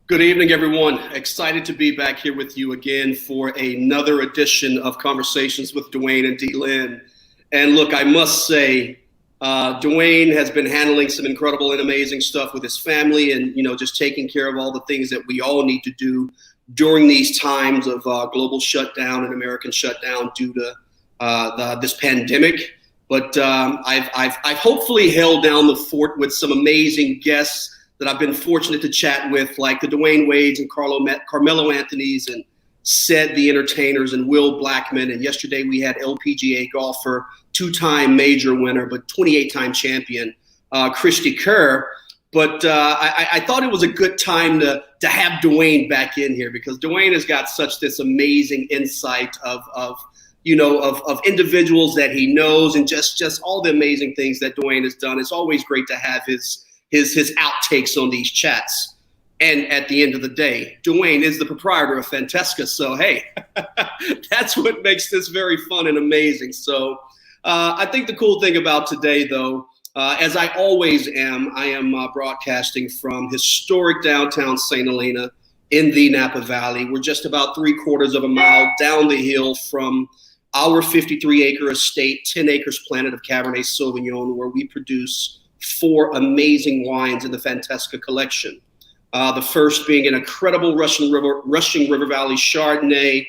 Good evening, everyone. Excited to be back here with you again for another edition of Conversations with Duane and DLynn. And look, I must say, Duane has been handling some incredible and amazing stuff with his family and, just taking care of all the things that we all need to do during these times of global shutdown and American shutdown due to this pandemic. But I've hopefully held down the fort with some amazing guests that I've been fortunate to chat with, like the Dwayne Wades and Carmelo Anthony's and Ced the Entertainers and Will Blackman. And yesterday we had LPGA golfer, two-time major winner, but 28-time champion, Cristy Kerr. But I thought it was a good time to have Duane back in here because Duane has got such this amazing insight of individuals that he knows and just all the amazing things that Duane has done. It's always great to have his outtakes on these chats. And at the end of the day, Duane is the proprietor of Fantesca. So, hey, that's what makes this very fun and amazing. So I think the cool thing about today, though, as I always am, I am broadcasting from historic downtown St. Helena in the Napa Valley. We're just about 3/4 of a mile down the hill from our 53-acre estate, 10 acres planted of Cabernet Sauvignon, where we produce 4 amazing wines in the Fantesca collection. The first being an incredible Rushing River Valley Chardonnay.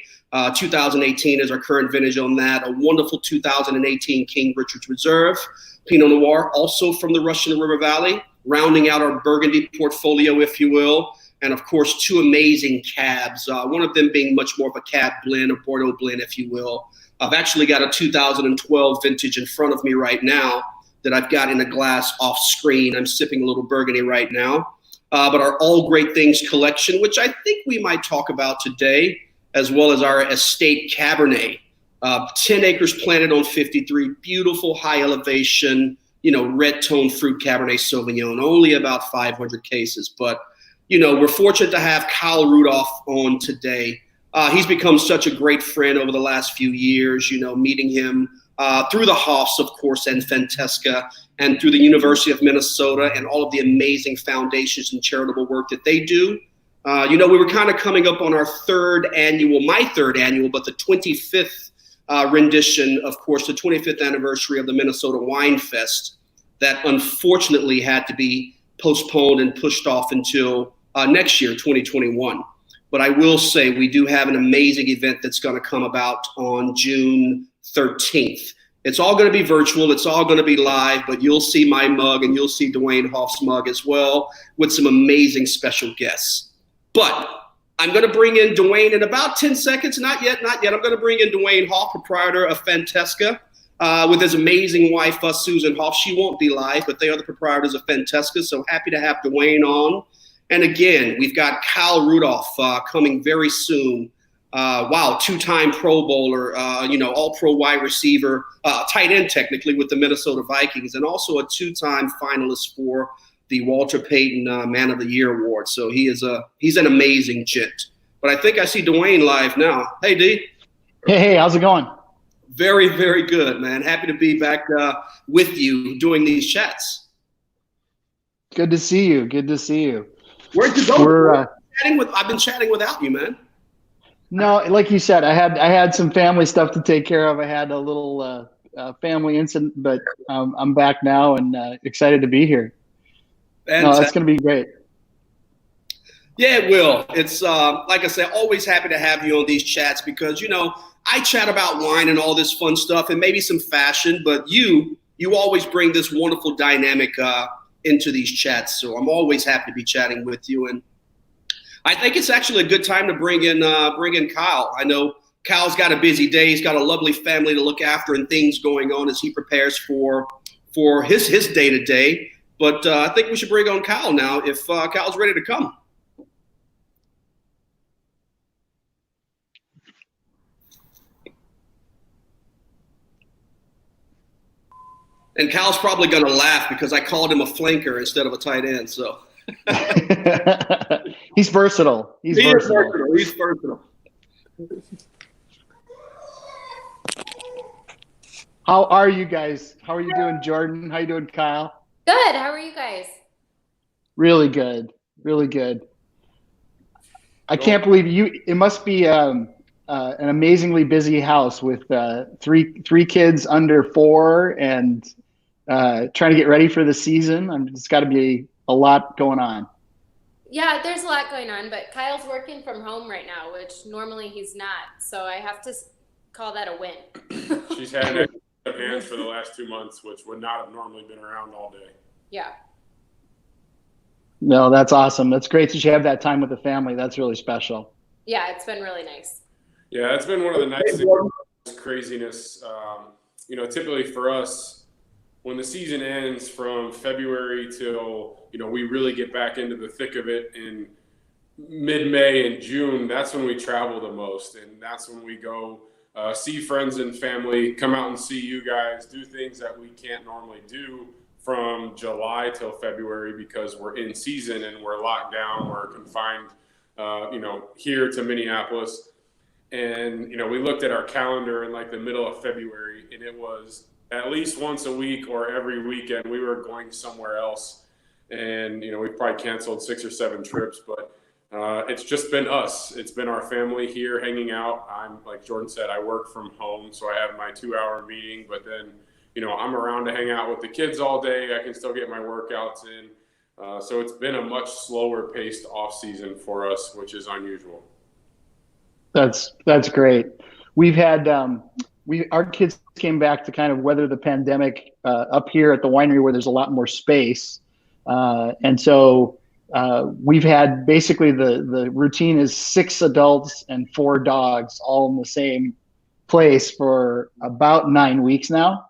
2018 is our current vintage on that. A wonderful 2018 King Richard's Reserve Pinot Noir, also from the Rushing River Valley, rounding out our Burgundy portfolio, if you will. And of course, 2 amazing cabs. One of them being much more of a cab blend, a Bordeaux blend, if you will. I've actually got a 2012 vintage in front of me right now that I've got in a glass off screen. I'm sipping a little Burgundy right now. But our All Great Things collection, which I think we might talk about today, as well as our estate Cabernet. 10 acres planted on 53, beautiful high elevation, red tone fruit Cabernet Sauvignon, only about 500 cases. But, we're fortunate to have Kyle Rudolph on today. He's become such a great friend over the last few years, meeting him through the Hoffs, of course, and Fantesca, and through the University of Minnesota and all of the amazing foundations and charitable work that they do. We were kind of coming up on our my third annual, but the 25th rendition, of course, the 25th anniversary of the Minnesota WineFest that unfortunately had to be postponed and pushed off until next year, 2021. But I will say we do have an amazing event that's going to come about on June 13th. It's all going to be virtual. It's all going to be live, but you'll see my mug and you'll see Duane Hoff's mug as well with some amazing special guests. But I'm going to bring in Duane in about 10 seconds. Not yet. I'm going to bring in Duane Hoff, proprietor of Fantesca, with his amazing wife, Susan Hoff. She won't be live, but they are the proprietors of Fantesca. So happy to have Duane on. And again, we've got Kyle Rudolph coming very soon. Wow, 2-time Pro Bowler, all-pro wide receiver, tight end technically with the Minnesota Vikings, and also a 2-time finalist for the Walter Payton Man of the Year award. So he's an amazing gent. But I think I see Duane live now. Hey, D. Hey, how's it going? Very, very good, man. Happy to be back with you doing these chats. Good to see you. Where'd you go? I've been chatting without you, man. No, like you said, I had some family stuff to take care of. I had a little family incident, but I'm back now and excited to be here. No, it's going to be great. Yeah, it will. It's like I said, always happy to have you on these chats because, I chat about wine and all this fun stuff and maybe some fashion, but you always bring this wonderful dynamic into these chats. So I'm always happy to be chatting with you. And I think it's actually a good time to bring in Kyle. I know Kyle's got a busy day. He's got a lovely family to look after and things going on as he prepares for his day-to-day. But I think we should bring on Kyle now if Kyle's ready to come. And Kyle's probably going to laugh because I called him a flanker instead of a tight end. So he's versatile. He's versatile. How are you guys? How are you doing, Jordan? How you doing, Kyle? Good. How are you guys? Really good. Really good. I can't believe you. It must be an amazingly busy house with three kids under 4 and trying to get ready for the season. It's got to be a lot going on. Yeah, there's a lot going on, but Kyle's working from home right now, which normally he's not. So I have to call that a win. She's had extra hands for the last 2 months, which would not have normally been around all day. Yeah. No, that's awesome. That's great that you have that time with the family. That's really special. Yeah, it's been really nice. Yeah, it's been one of the nice things, craziness. Typically for us, when the season ends from February till, we really get back into the thick of it in mid-May and June, that's when we travel the most. And that's when we go see friends and family, come out and see you guys, do things that we can't normally do from July till February because we're in season and we're locked down, we're confined, here to Minneapolis. And, we looked at our calendar in like the middle of February, and it was at least once a week or every weekend we were going somewhere else. And, we've probably canceled 6 or 7 trips, but it's just been us. It's been our family here hanging out. I'm, like Jordan said, I work from home, so I have my 2-hour meeting, but then, I'm around to hang out with the kids all day. I can still get my workouts in. So it's been a much slower paced off season for us, which is unusual. That's great. We've had our kids came back to kind of weather the pandemic up here at the winery where there's a lot more space, and so we've had basically the routine is 6 adults and 4 dogs all in the same place for about 9 weeks now,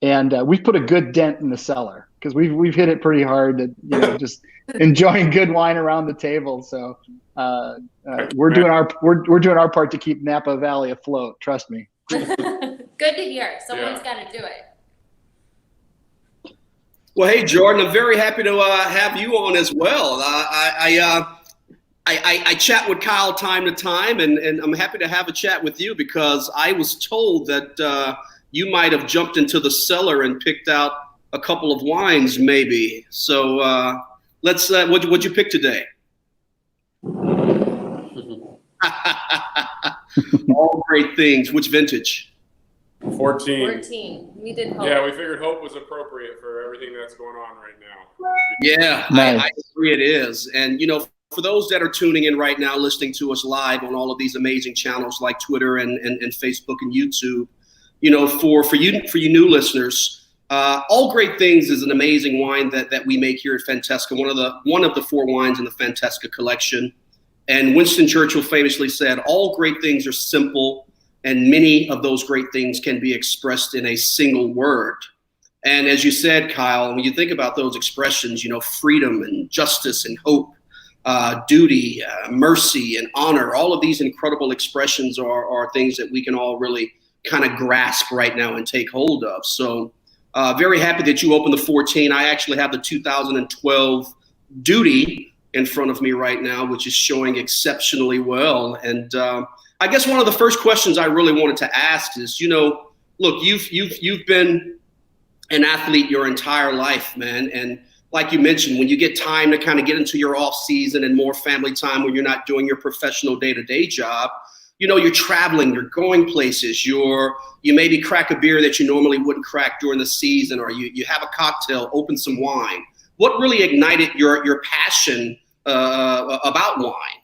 and we've put a good dent in the cellar because we've hit it pretty hard at just enjoying good wine around the table. So we're doing our part to keep Napa Valley afloat. Trust me. Good to hear. Someone's got to do it. Well, hey, Jordan, I'm very happy to have you on as well. I chat with Kyle time to time, and I'm happy to have a chat with you because I was told that you might have jumped into the cellar and picked out a couple of wines, maybe. So let's. What'd you pick today? All great things. Which vintage? 14. We did Hope. Yeah, we figured Hope was appropriate for everything that's going on right now. Yeah, nice. I agree it is. And, for those that are tuning in right now, listening to us live on all of these amazing channels like Twitter and Facebook and YouTube, for you new listeners, All Great Things is an amazing wine that we make here at Fantesca, one of the 4 wines in the Fantesca collection. And Winston Churchill famously said, all great things are simple, and many of those great things can be expressed in a single word. And as you said, Kyle, when you think about those expressions, freedom and justice and hope, duty, mercy and honor, all of these incredible expressions are things that we can all really kind of grasp right now and take hold of. So very happy that you opened the 14. I actually have the 2012 Duty in front of me right now, which is showing exceptionally well. And I guess one of the first questions I really wanted to ask is, look, you've been an athlete your entire life, man. And like you mentioned, when you get time to kind of get into your off season and more family time when you're not doing your professional day-to-day job, you're traveling, you're going places, you maybe crack a beer that you normally wouldn't crack during the season, or you have a cocktail, open some wine. What really ignited your passion about wine?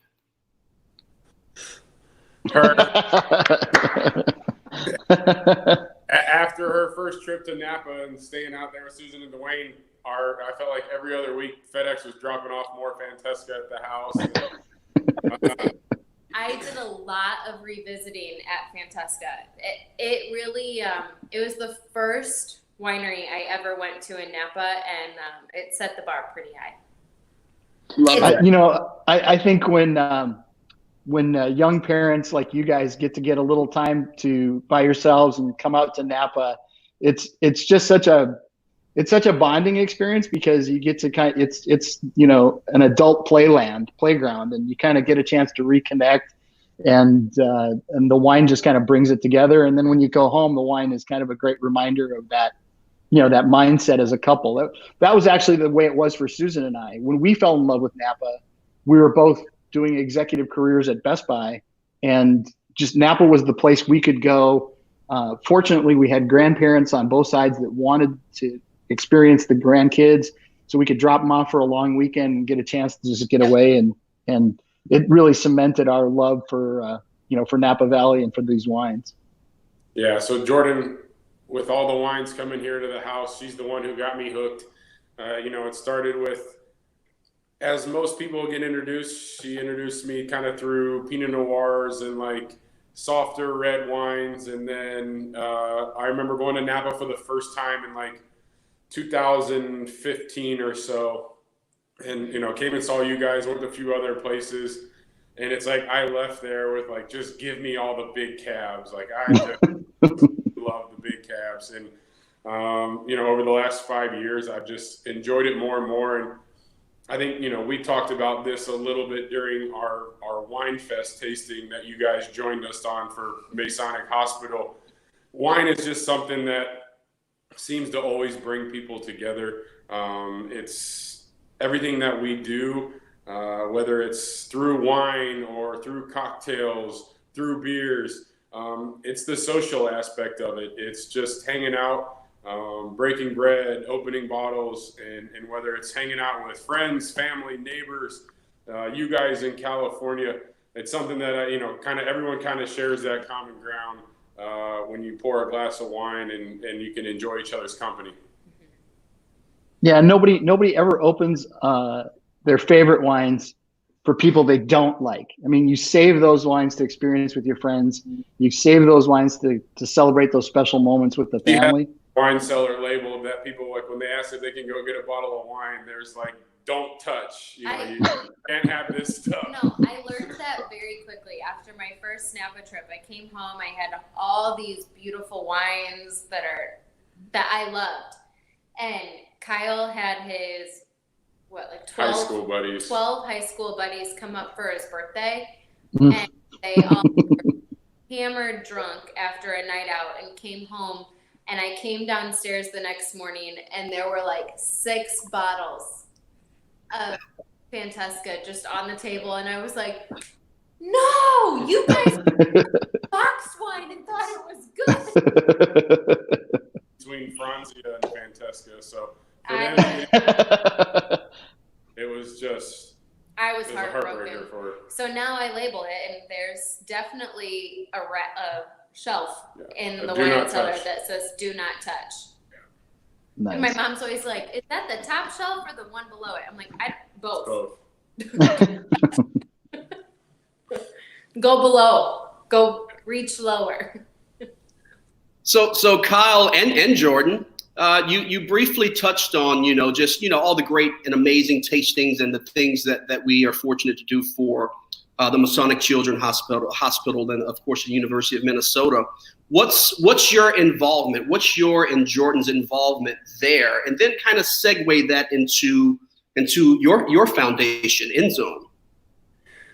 After her first trip to Napa and staying out there with Susan and Duane, I felt like every other week FedEx was dropping off more Fantesca at the house. I did a lot of revisiting at Fantesca. It really, it was the first winery I ever went to in Napa, and it set the bar pretty high. I think when young parents like you guys get a little time by yourselves and come out to Napa, it's just such a bonding experience because you get to it's an adult playground, and you kind of get a chance to reconnect, and the wine just kind of brings it together. And then when you go home, the wine is kind of a great reminder of that, that mindset as a couple. That was actually the way it was for Susan and I. When we fell in love with Napa, we were both doing executive careers at Best Buy, and just Napa was the place we could go. Fortunately, we had grandparents on both sides that wanted to experience the grandkids, so we could drop them off for a long weekend and get a chance to just get away. And it really cemented our love for for Napa Valley and for these wines. Yeah. So Jordan, with all the wines coming here to the house, she's the one who got me hooked. It started with, as most people get introduced, she introduced me kind of through Pinot Noirs and like softer red wines. And then I remember going to Napa for the first time in like 2015 or so. And, came and saw you guys, went to a few other places. And it's like I left there with like, just give me all the big cabs. Like I just love the big cabs. And, over the last 5 years, I've just enjoyed it more and more. And I think, we talked about this a little bit during our WineFest tasting that you guys joined us on for Masonic Hospital. Wine is just something that seems to always bring people together. It's everything that we do, whether it's through wine or through cocktails, through beers. It's the social aspect of it. It's just hanging out, breaking bread, opening bottles, and whether it's hanging out with friends, family, neighbors, you guys in California, it's something that, everyone kind of shares that common ground when you pour a glass of wine and you can enjoy each other's company. Yeah, nobody ever opens their favorite wines for people they don't like. I mean, you save those wines to experience with your friends. You save those wines to celebrate those special moments with the family. Yeah. Wine cellar label that people, like, when they ask if they can go get a bottle of wine, there's like, don't touch. You can't have this stuff. No, I learned that very quickly. After my first Napa trip, I came home. I had all these beautiful wines that I loved, and Kyle had his 12 high school buddies. 12 high school buddies come up for his birthday, and they all were hammered drunk after a night out and came home. And I came downstairs the next morning, and there were like 6 bottles of Fantesca just on the table. And I was like, no, you guys boxed wine and thought it was good. Between Franzia and Fantesca. So for them, it was just, I was heartbroken. For her. So now I label it, and there's definitely a shelf in the wine cellar that says "Do not touch." Nice. And my mom's always like, "Is that the top shelf or the one below it?" I'm like, "Both." Go below. Go reach lower. So Kyle and Jordan, you briefly touched on all the great and amazing tastings and the things that we are fortunate to do for the Masonic Children's Hospital, and of course the University of Minnesota. What's your involvement? What's your and Jordan's involvement there? And then kind of segue that into your foundation, InZone.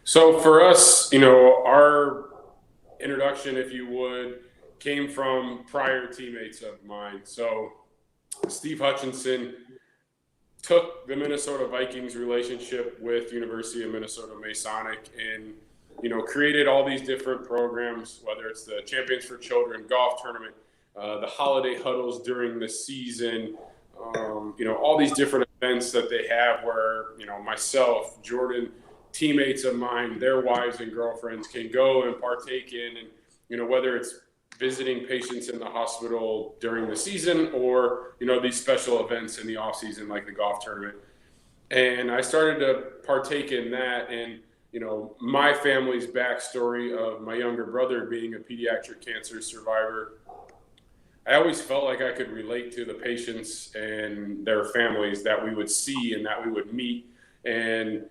So for us, our introduction, if you would, came from prior teammates of mine. So Steve Hutchinson took the Minnesota Vikings relationship with University of Minnesota Masonic and, created all these different programs, whether it's the Champions for Children golf tournament, the holiday huddles during the season, all these different events that they have where, myself, Jordan, teammates of mine, their wives and girlfriends can go and partake in, and, whether it's visiting patients in the hospital during the season or, these special events in the off season, like the golf tournament. And I started to partake in that. And, my family's backstory of my younger brother being a pediatric cancer survivor, I always felt like I could relate to the patients and their families that we would see and that we would meet. And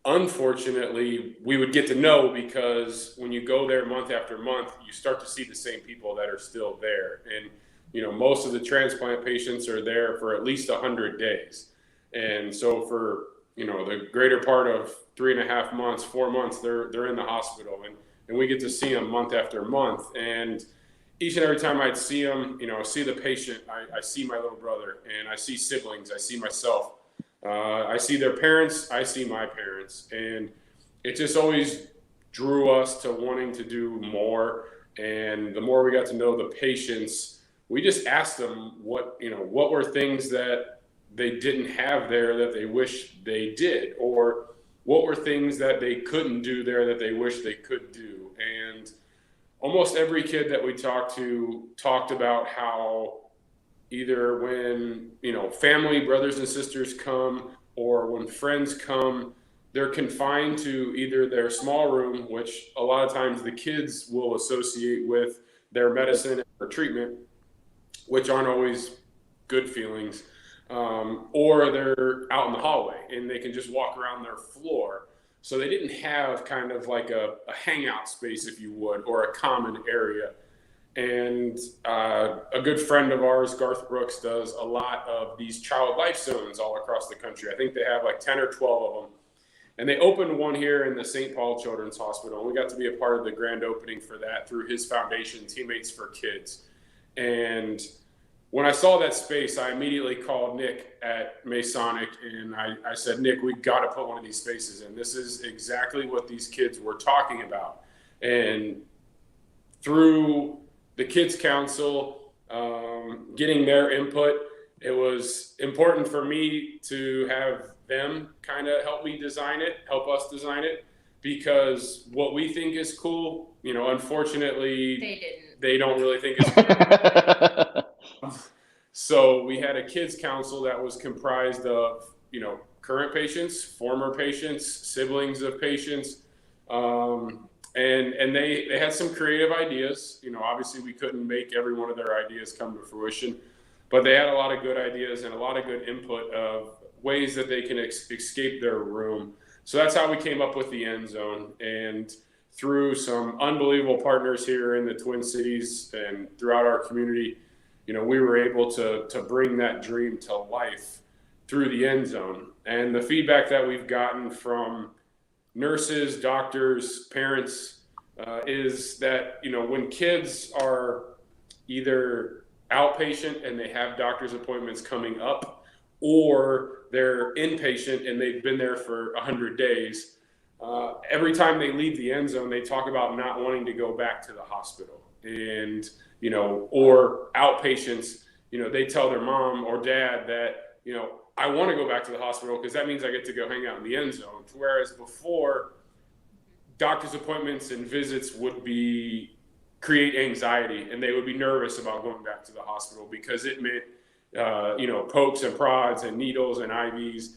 unfortunately, we would get to know, because when you go there month after month, you start to see the same people that are still there. And, most of the transplant patients are there for at least 100 days. And so for, the greater part of 3.5 months, 4 months, they're in the hospital, and we get to see them month after month. And each and every time I'd see them, see the patient, I see my little brother, and I see siblings, I see myself. I see their parents, I see my parents. And it just always drew us to wanting to do more. And the more we got to know the patients, we just asked them what were things that they didn't have there that they wish they did, or what were things that they couldn't do there that they wish they could do. And almost every kid that we talked to talked about how either when, family, brothers and sisters come, or when friends come, they're confined to either their small room, which a lot of times the kids will associate with their medicine or treatment, which aren't always good feelings, or they're out in the hallway and they can just walk around their floor. So they didn't have kind of like a hangout space, if you would, or a common area. And a good friend of ours, Garth Brooks, does a lot of these child life zones all across the country. I think they have like 10 or 12 of them. And they opened one here in the St. Paul Children's Hospital. We got to be a part of the grand opening for that through his foundation, Teammates for Kids. And when I saw that space, I immediately called Nick at Masonic, and I said, Nick, we got to put one of these spaces in. This is exactly what these kids were talking about. And through the Kids Council, getting their input, it was important for me to have them kind of help us design it, because what we think is cool, unfortunately, they don't really think it's cool. So we had a Kids Council that was comprised of, current patients, former patients, siblings of patients, and they had some creative ideas. Obviously we couldn't make every one of their ideas come to fruition, but they had a lot of good ideas and a lot of good input of ways that they can escape their room. So that's how we came up with the End Zone. And through some unbelievable partners here in the Twin Cities and throughout our community, we were able to bring that dream to life through the End Zone. And the feedback that we've gotten from nurses, doctors, parents, is that, when kids are either outpatient and they have doctor's appointments coming up, or they're inpatient and they've been there for 100 days, every time they leave the End Zone, they talk about not wanting to go back to the hospital. And, or outpatients, they tell their mom or dad that, I want to go back to the hospital because that means I get to go hang out in the End Zone. Whereas before, doctor's appointments and visits would create anxiety, and they would be nervous about going back to the hospital because it meant, pokes and prods and needles and IVs.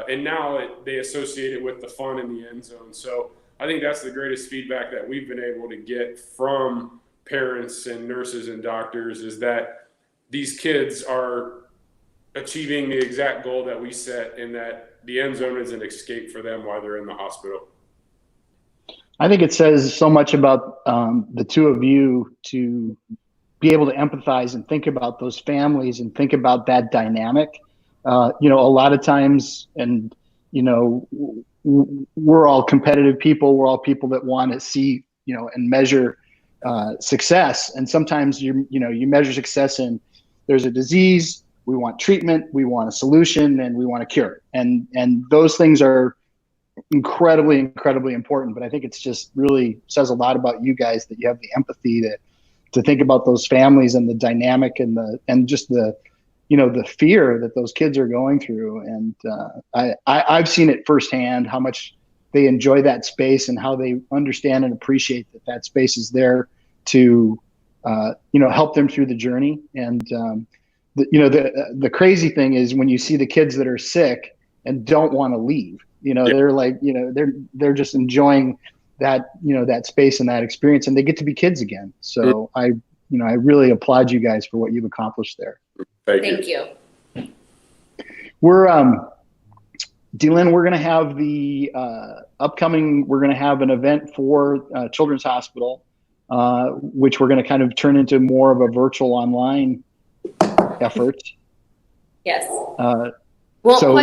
And now they associate it with the fun in the End Zone. So I think that's the greatest feedback that we've been able to get from parents and nurses and doctors, is that these kids are achieving the exact goal that we set, and that the End Zone is an escape for them while they're in the hospital. I think it says so much about the two of you to be able to empathize and think about those families and think about that dynamic. A lot of times, and, we're all competitive people. We're all people that want to see, and measure success. And sometimes you measure success in, there's a disease, we want treatment, we want a solution, and we want a cure. And those things are incredibly, incredibly important. But I think it's just really says a lot about you guys that you have the empathy to think about those families and the dynamic and just the fear that those kids are going through. And I've seen it firsthand, how much they enjoy that space and how they understand and appreciate that space is there to, help them through the journey. And, the crazy thing is when you see the kids that are sick and don't want to leave, they're like, they're just enjoying that, that space and that experience, and they get to be kids again. So I really applaud you guys for what you've accomplished there. Thank you. We're, DLynn, we're going to have the we're going to have an event for Children's Hospital, which we're going to kind of turn into more of a virtual online effort. Yes. So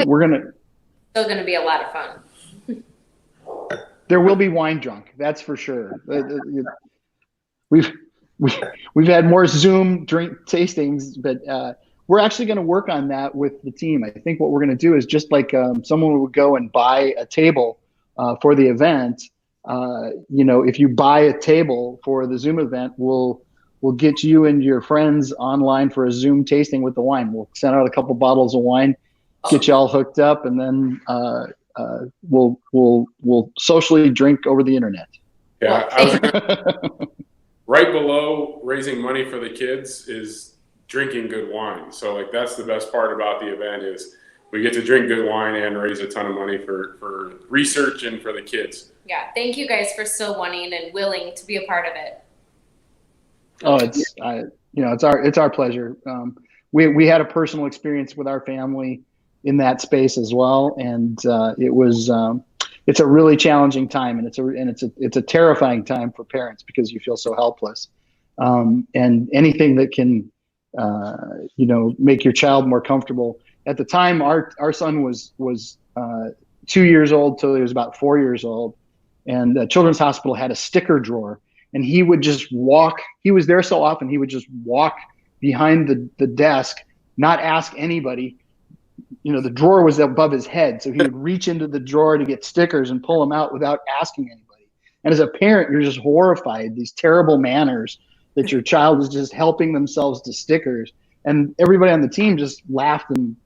we're going to. Still going to be a lot of fun. There will be wine drunk, that's for sure. We've had more Zoom drink tastings, but we're actually going to work on that with the team. I think what we're going to do is just like someone would go and buy a table for the event, if you buy a table for the Zoom event, we'll get you and your friends online for a Zoom tasting with the wine. We'll send out a couple bottles of wine, get you all hooked up, and then we'll socially drink over the internet. Yeah, right below raising money for the kids is drinking good wine. So like that's the best part about the event is we get to drink good wine and raise a ton of money for research and for the kids. Yeah, thank you guys for still wanting and willing to be a part of it. Oh, it's our pleasure. We had a personal experience with our family in that space as well, and it's a really challenging time, and it's a terrifying time for parents because you feel so helpless. And anything that can make your child more comfortable. At the time, our son was 2 years old till he was about 4 years old, and the Children's Hospital had a sticker drawer, and he would just walk. He was there so often, he would just walk behind the desk, not ask anybody. The drawer was above his head, so he would reach into the drawer to get stickers and pull them out without asking anybody. And as a parent, you're just horrified, these terrible manners that your child is just helping themselves to stickers. And everybody on the team just laughed and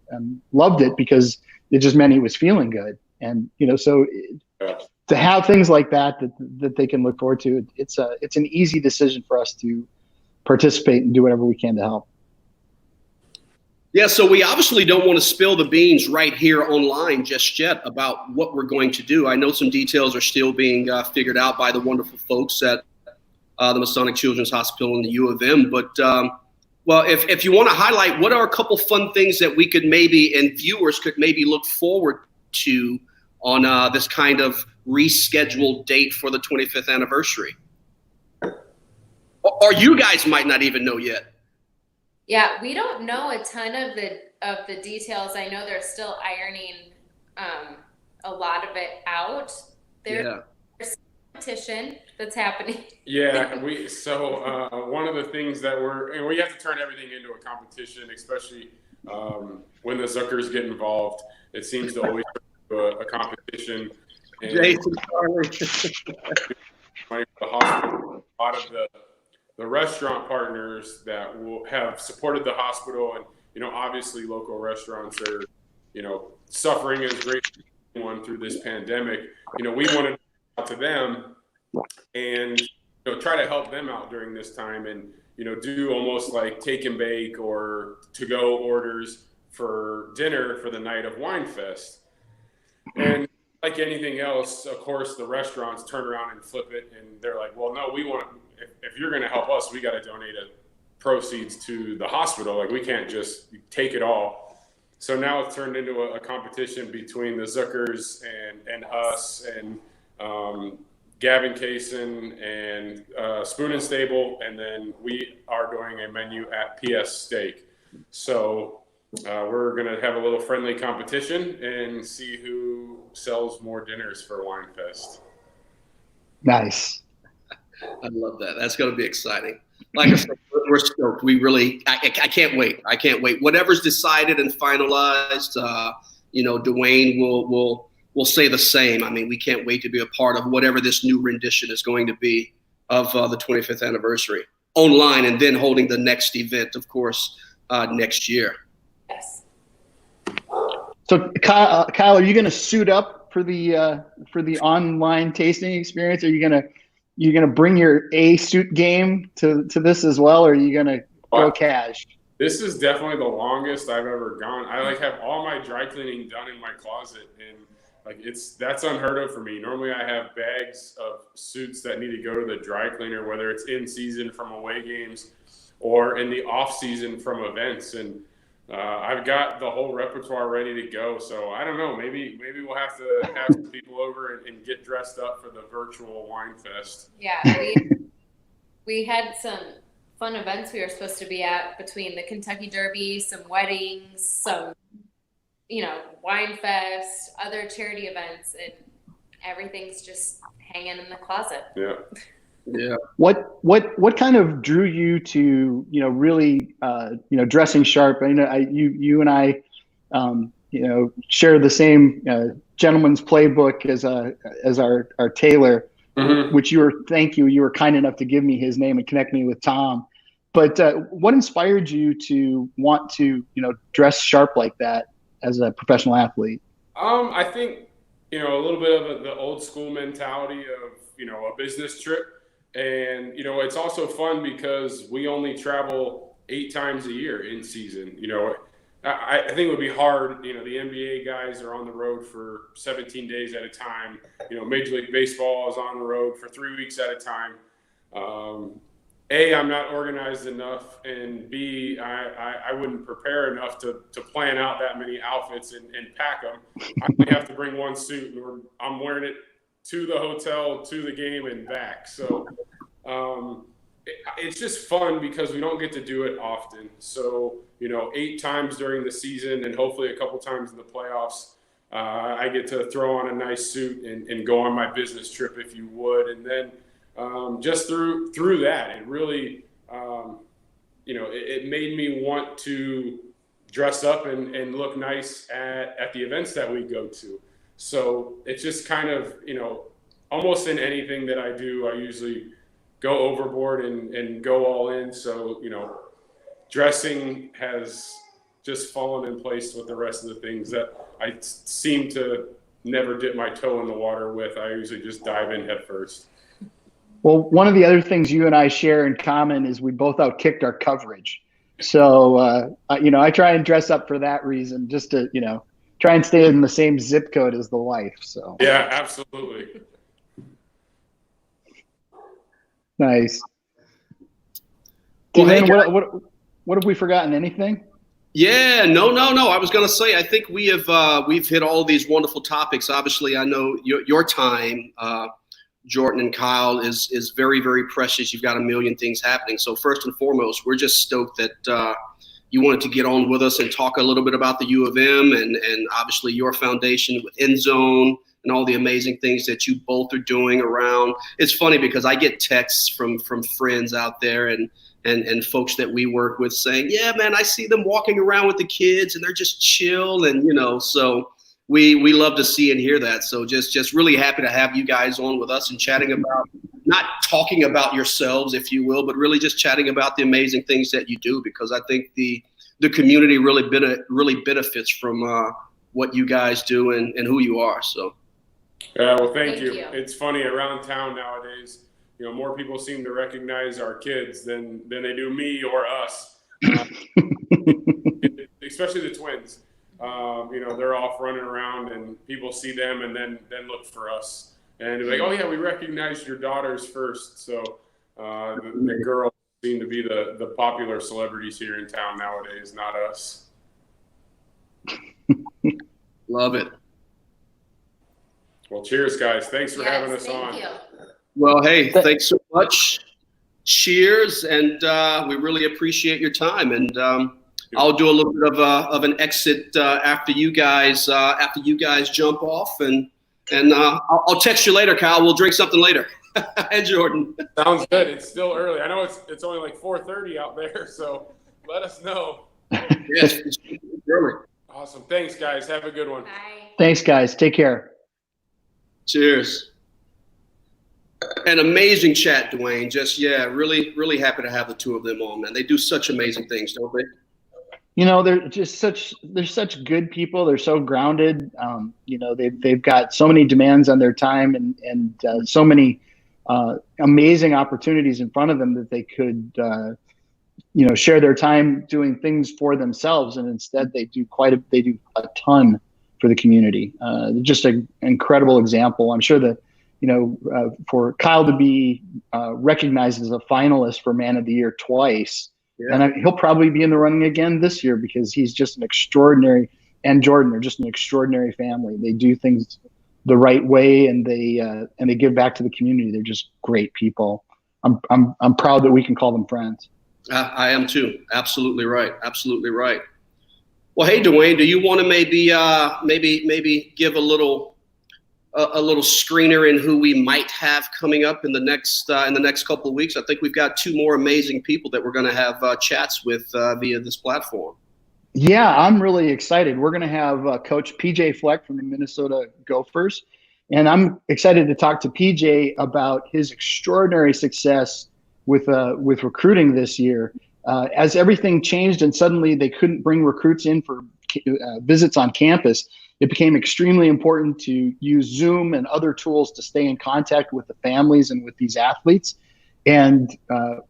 loved it because it just meant he was feeling good. And, so to have things like that they can look forward to, it's an easy decision for us to participate and do whatever we can to help. Yeah, so we obviously don't want to spill the beans right here online just yet about what we're going to do. I know some details are still being figured out by the wonderful folks at the Masonic Children's Hospital and the U of M. But, if you want to highlight, what are a couple fun things that we could maybe, and viewers could maybe look forward to on this kind of rescheduled date for the 25th anniversary? Or you guys might not even know yet. Yeah, we don't know a ton of the details. I know they're still ironing a lot of it out. There's a competition that's happening. Yeah, one of the things that we have to turn everything into a competition, especially when the Zuckers get involved. It seems to always be a competition. And Jason, the hospital, a lot of the restaurant partners that will have supported the hospital, and obviously local restaurants are suffering as great one through this pandemic. We wanted to reach out to them and try to help them out during this time, and do almost like take and bake or to-go orders for dinner for the night of WineFest. And like anything else, of course, the restaurants turn around and flip it, and they're like, well, no, we want to. If you're going to help us, we got to donate proceeds to the hospital. Like we can't just take it all. So now it's turned into a competition between the Zuckers and us and Gavin Kaysen and Spoon and Stable, and then we are doing a menu at PS Steak. So we're going to have a little friendly competition and see who sells more dinners for WineFest. Nice. I love that. That's going to be exciting. Like I said, we're stoked. I can't wait. I can't wait. Whatever's decided and finalized, Duane will say the same. I mean, we can't wait to be a part of whatever this new rendition is going to be of the 25th anniversary online, and then holding the next event, of course, next year. Yes. So, Kyle, are you going to suit up for the online tasting experience? Are you going to bring your suit game to this as well, or are you going to go cash? This is definitely the longest I've ever gone. I have all my dry cleaning done in my closet, and that's unheard of for me. Normally I have bags of suits that need to go to the dry cleaner, whether it's in season from away games or in the off season from events. And I've got the whole repertoire ready to go. So I don't know, maybe we'll have to have some people over and get dressed up for the virtual WineFest. Yeah, we had some fun events we were supposed to be at between the Kentucky Derby, some weddings, some WineFest, other charity events, and everything's just hanging in the closet. Yeah. Yeah. What kind of drew you to really dressing sharp? I know you and I share the same gentleman's playbook as our tailor, which you were kind enough to give me his name and connect me with Tom. But what inspired you to want to, dress sharp like that as a professional athlete? I think, a little bit of the old school mentality of, a business trip. And, it's also fun because we only travel 8 times a year in season. I think it would be hard. The NBA guys are on the road for 17 days at a time. Major League Baseball is on the road for 3 weeks at a time. A, I'm not organized enough, and B, I wouldn't prepare enough to plan out that many outfits and pack them. I only have to bring one suit, and I'm wearing it to the hotel, to the game, and back. So it's just fun because we don't get to do it often. So, 8 times during the season and hopefully a couple times in the playoffs, I get to throw on a nice suit and go on my business trip, if you would. And then just through that, it really, it made me want to dress up and look nice at the events that we go to. So it's just kind of, almost in anything that I do, I usually go overboard and go all in. So, dressing has just fallen in place with the rest of the things that I seem to never dip my toe in the water with. I usually just dive in head first. Well, one of the other things you and I share in common is we both outkicked our coverage. So, I try and dress up for that reason, just to, try and stay in the same zip code as the wife. So yeah, absolutely. Nice. Well, DLynn, what have we forgotten? Anything? Yeah, no. I was going to say, I think we've hit all these wonderful topics. Obviously, I know your time, Jordan and Kyle, is very, very precious. You've got a million things happening. So first and foremost, we're just stoked that you wanted to get on with us and talk a little bit about the U of M and obviously your foundation with End Zone and all the amazing things that you both are doing around. It's funny because I get texts from friends out there and folks that we work with saying, yeah, man, I see them walking around with the kids and they're just chill. And, so we love to see and hear that. So just really happy to have you guys on with us and chatting about, not talking about yourselves, if you will, but really just chatting about the amazing things that you do, because I think the community really benefits from what you guys do and who you are. So. Yeah, well, thank you. It's funny, around town nowadays, more people seem to recognize our kids than they do me or us, especially the twins. They're off running around and people see them and then look for us. And they're like, oh, yeah, we recognized your daughters first. So the girls seem to be the popular celebrities here in town nowadays, not us. Love it. Well, cheers, guys. Thanks for having us on. Thank you. Well, hey, thanks so much. Cheers, and we really appreciate your time. And I'll do a little bit of an exit after you guys jump off, and I'll text you later, Kyle. We'll drink something later. And Jordan. Sounds good. It's still early. I know it's only like 4:30 out there, so let us know. Yes, it's early. Awesome. Thanks, guys. Have a good one. Bye. Thanks, guys. Take care. Cheers. An amazing chat, Duane. Just, really, really happy to have the two of them on, man. They do such amazing things, don't they? They're such good people. They're so grounded. They've got so many demands on their time and so many amazing opportunities in front of them that they could, share their time doing things for themselves. And instead they do a ton for the community. Just an incredible example. I'm sure that, for Kyle to be recognized as a finalist for Man of the Year twice, and he'll probably be in the running again this year because he's just an extraordinary, and Jordan are just an extraordinary family. They do things the right way, and they give back to the community. They're just great people. I'm proud that we can call them friends. I am too. Absolutely right. Absolutely right. Well, hey, Duane, do you want to maybe give a little screener in who we might have coming up in the next couple of weeks? I think we've got two more amazing people that we're going to have chats with via this platform. Yeah, I'm really excited. We're going to have Coach PJ Fleck from the Minnesota Gophers, and I'm excited to talk to PJ about his extraordinary success with recruiting this year. As everything changed and suddenly they couldn't bring recruits in for visits on campus, it became extremely important to use Zoom and other tools to stay in contact with the families and with these athletes. And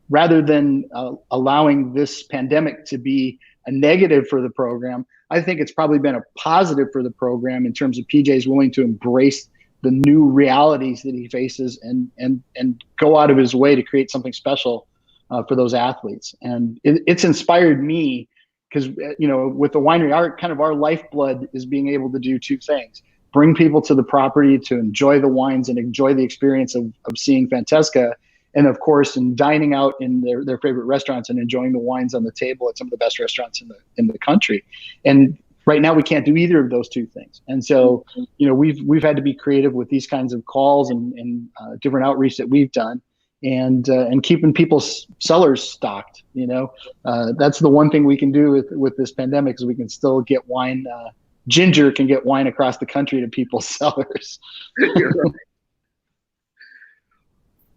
rather than allowing this pandemic to be a negative for the program, I think it's probably been a positive for the program in terms of PJ's willing to embrace the new realities that he faces and go out of his way to create something special for those athletes. And it's inspired me because, with the winery, our lifeblood is being able to do two things: bring people to the property to enjoy the wines and enjoy the experience of seeing Fantesca, and of course, in dining out in their favorite restaurants and enjoying the wines on the table at some of the best restaurants in the country. And right now we can't do either of those two things. And so, we've had to be creative with these kinds of calls and different outreach that we've done, and keeping people's cellars stocked. That's the one thing we can do with this pandemic is we can still get wine. Ginger can get wine across the country to people's cellars. You're right.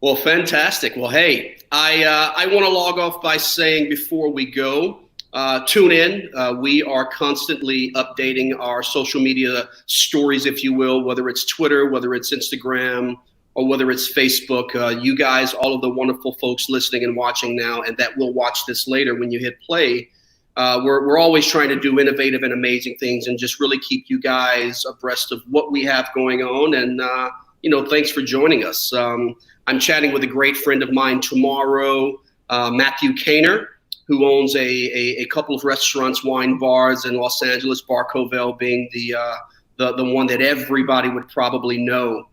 Well, fantastic. Well, hey, I want to log off by saying before we go, tune in. We are constantly updating our social media stories, if you will, whether it's Twitter, whether it's Instagram, or whether it's Facebook. You guys, all of the wonderful folks listening and watching now, and that will watch this later when you hit play, we're always trying to do innovative and amazing things and just really keep you guys abreast of what we have going on. And, thanks for joining us. I'm chatting with a great friend of mine tomorrow, Matthew Kaner, who owns a couple of restaurants, wine bars in Los Angeles, Bar Covell being the one that everybody would probably know.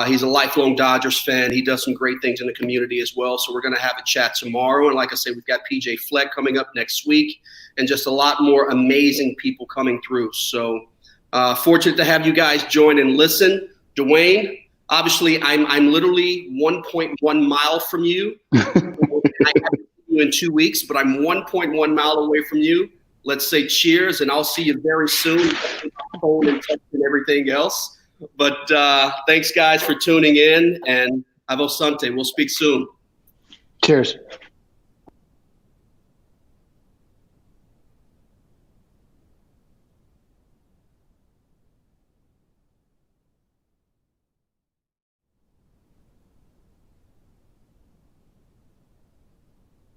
He's a lifelong Dodgers fan. He does some great things in the community as well. So we're going to have a chat tomorrow. And like I say, we've got PJ Fleck coming up next week and just a lot more amazing people coming through. So fortunate to have you guys join and listen. Duane, obviously, I'm literally 1.1 mile from you. I haven't seen you in 2 weeks, but I'm 1.1 mile away from you. Let's say cheers, and I'll see you very soon. Phone and text and everything else. But thanks, guys, for tuning in, and avosante. We'll speak soon. Cheers.